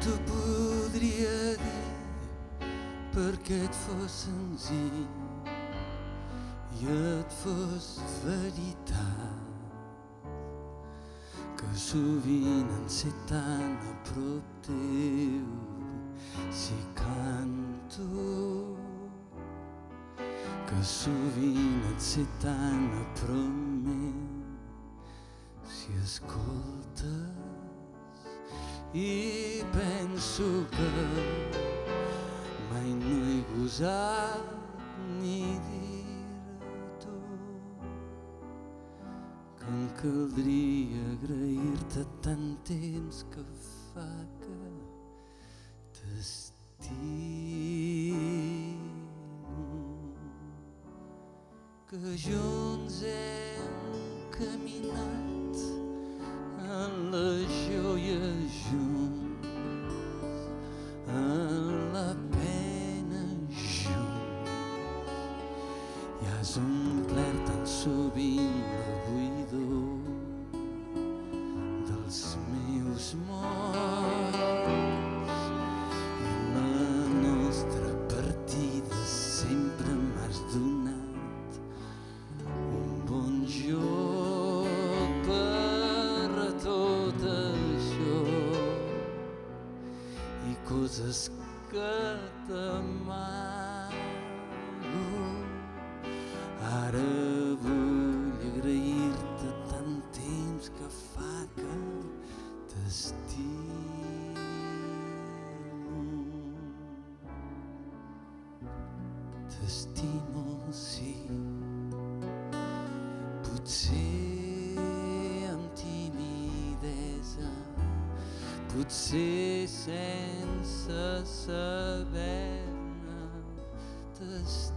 t'ho podria dir perquè et fos senzill i et fos veritat, que sovint en ser tan a prop teu si canto, que sovint et ser tan a prop meu si escoltes, i penso que mai no he gosat ni dir-t'ho, que em caldria agrair-te tant temps que fa que t'estimo, que junts hem caminat en la joia junts, en la pena junts, i has omplert tan sovint la buidor dels meus morts, i en la nostra partida sempre m'has donat un bon joc per a tot això i coses que t'amago. Ara vull agrair-te tant temps que fa que t'estimo, sí. Potser amb timidesa, potser sense saber-ne, t'estimo,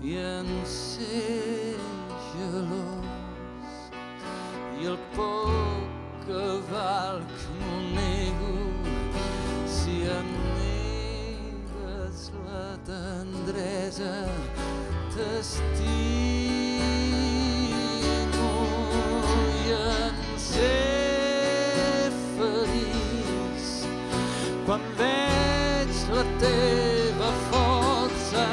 i en ser gelós i el poc que valc m'ho nego, si em negues la tendresa, t'estimo, i en ser feliç quan veig la teva força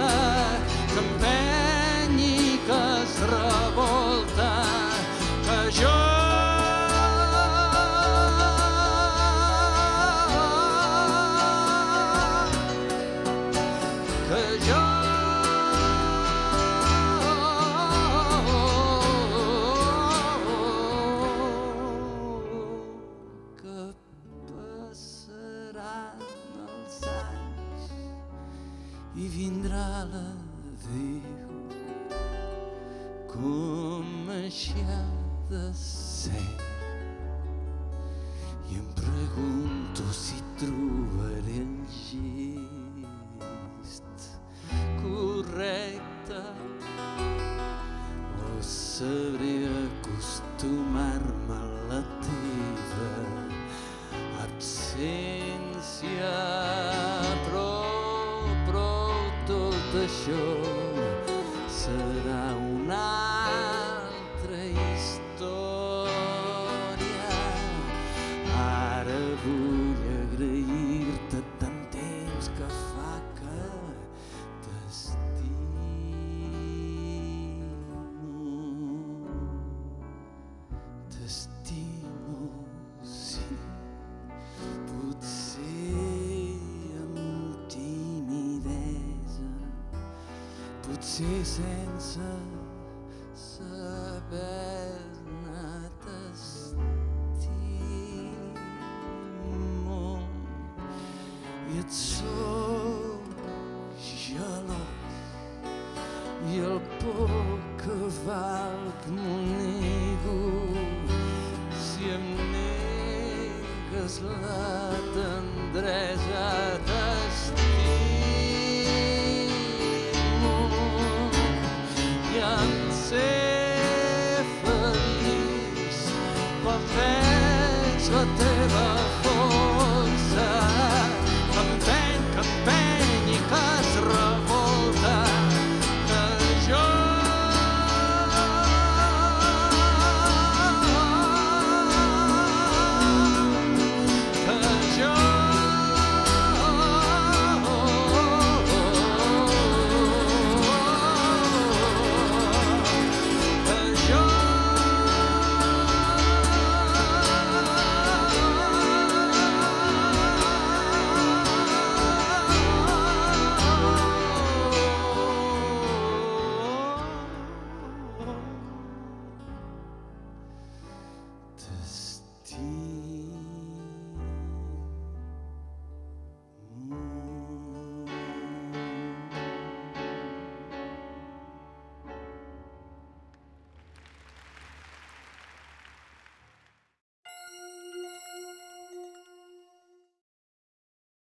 que empeny i que es revolta, que jo i vindrà l'adéu, com així ha de ser, i em pregunto si trobaré el gest correcte o sabré acostumar-me a la teva absència, tot això serà una altra història. Ara vull agrair-te tant temps que fa que t'estimo, sí. Potser sense saber-ne, t'estimo, i et sóc gelós, i el poc que valc m'ho nego, si em negues la tendresa,